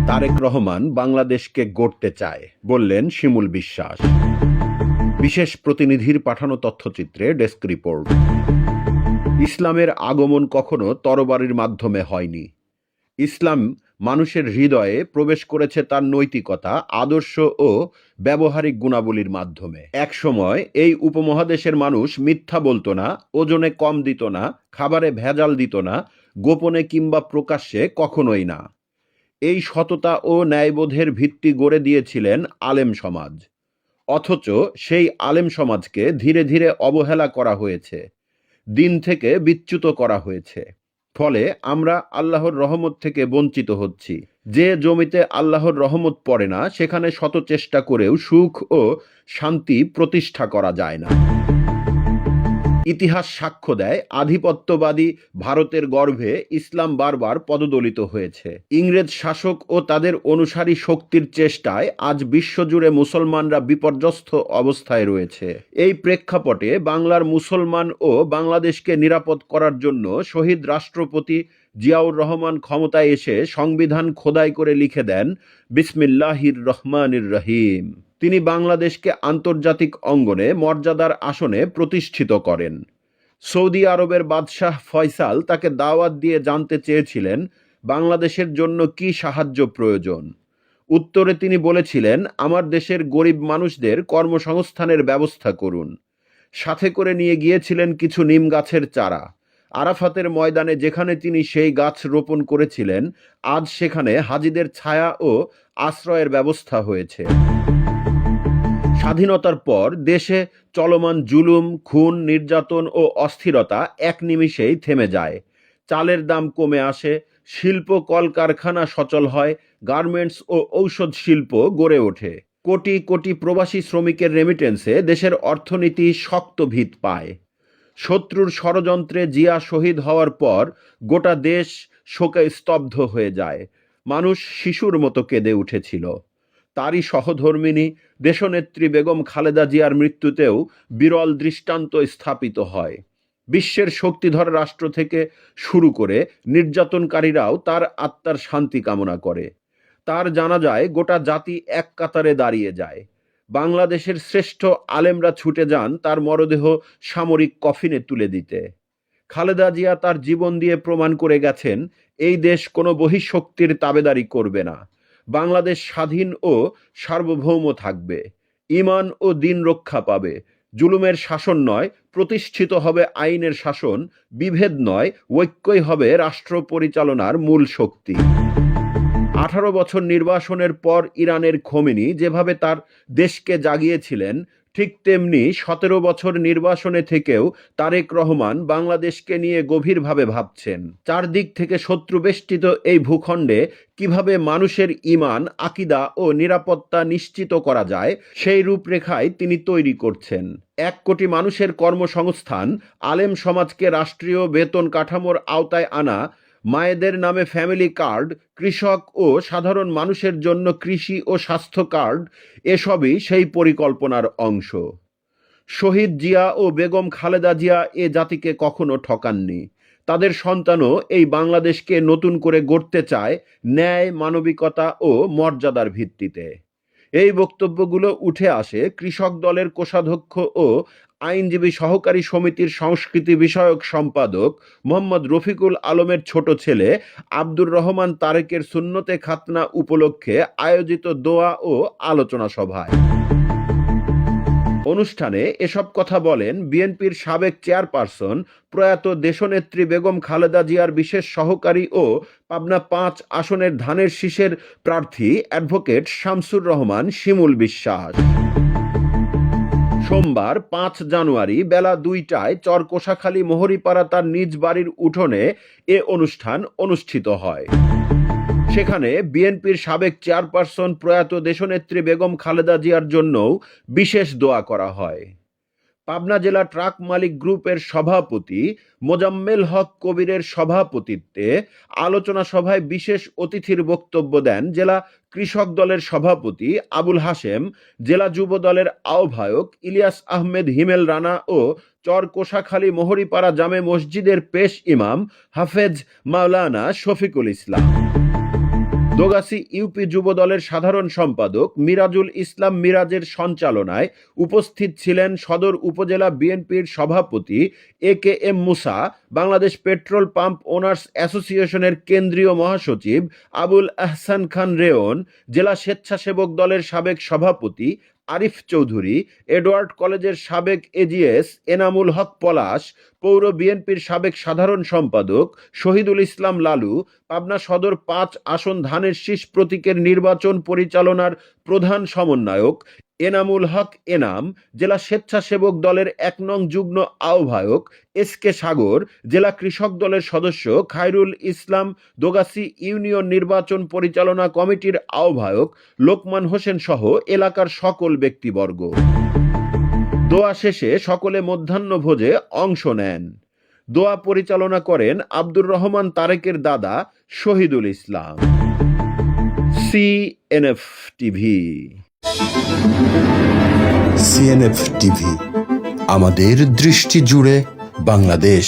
তারেক রহমান বাংলাদেশকে গড়তে চায় বললেন শিমুল বিশ্বাস। বিশেষ প্রতিনিধির পাঠানো তথ্যচিত্রে ডেস্ক রিপোর্ট। ইসলামের আগমন কখনো তরবারির মাধ্যমে হয়নি। ইসলাম মানুষের হৃদয়ে প্রবেশ করেছে তার নৈতিকতা, আদর্শ ও ব্যবহারিক গুণাবলীর মাধ্যমে। একসময় এই উপমহাদেশের মানুষ মিথ্যা বলতো না, ওজনে কম দিত না, খাবারে ভেজাল দিত না, গোপনে কিংবা প্রকাশ্যে কখনোই না। এই সততা ও ন্যায়বোধের ভিত্তি গড়ে দিয়েছিলেন আলেম সমাজ। অথচ সেই আলেম সমাজকে ধীরে ধীরে অবহেলা করা হয়েছে, দিন থেকে বিচ্যুত করা হয়েছে। ফলে আমরা আল্লাহর রহমত থেকে বঞ্চিত হচ্ছি। যে জমিতে আল্লাহর রহমত পড়ে না, সেখানে শত চেষ্টা করেও সুখ ও শান্তি প্রতিষ্ঠা করা যায় না। ইতিহাস সাক্ষ্য দেয়, আধিপত্যবাদী ভারতের গর্ভে ইসলাম বারবার পদদলিত হয়েছে। ইংরেজ শাসক ও তাদের অনুসারী শক্তির চেষ্টায় আজ বিশ্বজুড়ে মুসলমানরা বিপর্যস্ত অবস্থায় রয়েছে। এই প্রেক্ষাপটে বাংলার মুসলমান ও বাংলাদেশকে নিরাপদ করার জন্য শহীদ রাষ্ট্রপতি জিয়াউর রহমান ক্ষমতায় এসে সংবিধান খোদাই করে লিখে দেন, বিসমিল্লাহির রহমানির রহিম। তিনি বাংলাদেশকে আন্তর্জাতিক অঙ্গনে মর্যাদার আসনে প্রতিষ্ঠিত করেন। সৌদি আরবের বাদশাহ ফয়সাল তাকে দাওয়াত দিয়ে জানতে চেয়েছিলেন বাংলাদেশের জন্য কি সাহায্য প্রয়োজন। উত্তরে তিনি বলেছিলেন, আমার দেশের গরিব মানুষদের কর্মসংস্থানের ব্যবস্থা করুন। সাথে করে নিয়ে গিয়েছিলেন কিছু নিম গাছের চারা। আরাফাতের ময়দানে যেখানে তিনি সেই গাছ রোপণ করেছিলেন, আজ সেখানে হাজিদের ছায়া ও আশ্রয়ের ব্যবস্থা হয়েছে। স্বাধীনতার পর দেশে চলমান জুলুম, খুন, নির্যাতন ও অস্থিরতা এক নিমিষেই থেমে যায়। চালের দাম কমে আসে, শিল্প কলকারখানা সচল হয়, গার্মেন্টস ও ঔষধ শিল্প গড়ে ওঠে। কোটি কোটি প্রবাসী শ্রমিকের রেমিটেন্সে দেশের অর্থনীতি শক্ত ভিত পায়। শত্রুর ষড়যন্ত্রে জিয়া শহীদ হওয়ার পর গোটা দেশ শোকে স্তব্ধ হয়ে যায়। মানুষ শিশুর মতো কেঁদে উঠেছিল। তারই সহধর্মিণী দেশনেত্রী বেগম খালেদা জিয়ার মৃত্যুতেও বিরল দৃষ্টান্ত স্থাপিত হয়। বিশ্বের শক্তিধর রাষ্ট্র থেকে শুরু করে নির্যাতনকারীরাও তার আত্মার শান্তি কামনা করে। তার জানাজায় গোটা জাতি এক কাতারে দাঁড়িয়ে যায়। বাংলাদেশের শ্রেষ্ঠ আলেমরা ছুটে যান তার মরদেহ সামরিক কফিনে তুলে দিতে। খালেদা জিয়া তার জীবন দিয়ে প্রমাণ করে গেছেন, এই দেশ কোনো বহিঃশক্তির তাবেদারি করবে না। বাংলাদেশ স্বাধীন ও সার্বভৌম থাকবে। ঈমান ও দিন রক্ষা পাবে। জুলুমের শাসন নয়, প্রতিষ্ঠিত হবে আইনের শাসন। বিভেদ নয়, ঐক্যই হবে রাষ্ট্র পরিচালনার মূল শক্তি। 18 বছর নির্বাসনের পর ইরানের খোমেনি যেভাবে তার দেশকে জাগিয়েছিলেন, ঠিক তেমনি 17 বছর নির্বাসনে থেকেও তারেক রহমান বাংলাদেশকে নিয়ে গভীরভাবে ভাবছেন। চারদিক থেকে শত্রুবেষ্টিত এই ভূখণ্ডে কিভাবে মানুষের ঈমান, আকিদা ও নিরাপত্তা নিশ্চিত করা যায়, সেই রূপরেখায় তিনি তৈরি করছেন। 1 কোটি মানুষের কর্মসংস্থান, আলেম সমাজকে রাষ্ট্রীয় বেতন কাঠামোর আওতায় আনা, মায়েদের নামে ফ্যামিলি কার্ড, কৃষক ও সাধারণ মানুষের জন্য কৃষি ও স্বাস্থ্য কার্ড, এসবই সেই পরিকল্পনার অংশ। শহীদ জিয়া ও বেগম খালেদা জিয়া এ জাতিকে কখনো ঠকাননি। তাদের সন্তানও এই বাংলাদেশকে নতুন করে গড়তে চায় ন্যায়, মানবিকতা ও মর্যাদার ভিত্তিতে। এই বক্তব্যগুলো উঠে আসে কৃষক দলের কোষাধ্যক্ষ ও আইনজীবী সহকারী সমিতির সংস্কৃতি বিষয়ক সম্পাদক মোহাম্মদ রফিকুল আলমের ছোট ছেলে আব্দুর রহমান তারেকের সুন্নতে খাতনা উপলক্ষে আয়োজিত দোয়া ও আলোচনা সভায়। অনুষ্ঠানে এসব কথা বলেন বিএনপির সাবেক চেয়ারপারসন প্রয়াত দেশনেত্রী বেগম খালেদা জিয়ার বিশেষ সহকারী ও পাবনা 5 আসনের ধানের শীষের প্রার্থী অ্যাডভোকেট শামসুর রহমান শিমুল বিশ্বাস। সোমবার 5 জানুয়ারি বেলা 2টায় চরকোষাখালী মোহরিপাড়া তার নিজ বাড়ির উঠোনে এ অনুষ্ঠান অনুষ্ঠিত হয়। সেখানে বিএনপির সাবেক চেয়ারপারসন প্রয়াত দেশনেত্রী বেগম খালেদা জিয়ার জন্যও বিশেষ দোয়া করা হয়। পাবনা জেলা ট্রাক মালিক গ্রুপের সভাপতি মোজাম্মেল হক কবিরের সভাপতিত্বে আলোচনা সভায় বিশেষ অতিথির বক্তব্য দেন জেলা কৃষক দলের সভাপতি আবুল হাশেম, জেলা যুব দলের আহ্বায়ক ইলিয়াস আহমেদ হিমেল রানা ও চরকোষাখালী মোহরিপাড়া জামে মসজিদের পেশ ইমাম হাফেজ মাওলানা শফিকুল ইসলাম। দোগাছি ইউপি যুবদলের সাধারণ সম্পাদক মিরাজুল ইসলাম মিরাজের সঞ্চালনায় উপস্থিত ছিলেন সদর উপজেলা বিএনপির সভাপতি AKM মুসা, বাংলাদেশ পেট্রোল পাম্প ওনার্স অ্যাসোসিয়েশনের কেন্দ্রীয় মহাসচিব আবুল আহসান খান রেয়ন, জেলা স্বেচ্ছাসেবক দলের সাবেক সভাপতি আরিফ চৌধুরী, এডওয়ার্ড কলেজের সাবেক AGS এনামুল হক পলাশ, পৌর বিএনপির সাবেক সাধারণ সম্পাদক শহীদুল ইসলাম লালু, পাবনা সদর 5 আসন ধানের শীষ প্রতীকের নির্বাচন পরিচালনার প্রধান সমন্বয়ক এনামুল হক এনাম, জেলা স্বেচ্ছাসেবক দলের 1 নং যুগ্ম আহ্বায়ক SK সাগর, জেলা কৃষক দলের সদস্য খায়রুল ইসলাম, দোগাছি ইউনিয়ন নির্বাচন পরিচালনা কমিটির আহ্বায়ক লোকমান হোসেন সহ এলাকার সকল ব্যক্তিবর্গ। দোয়া শেষে সকলে মধ্যাহ্নভোজে অংশ নেন। দোয়া পরিচালনা করেন আব্দুর রহমান তারেকের দাদা Shahidul Islam. CNF TV. CNF TV, আমাদের দৃষ্টি জুড়ে বাংলাদেশ।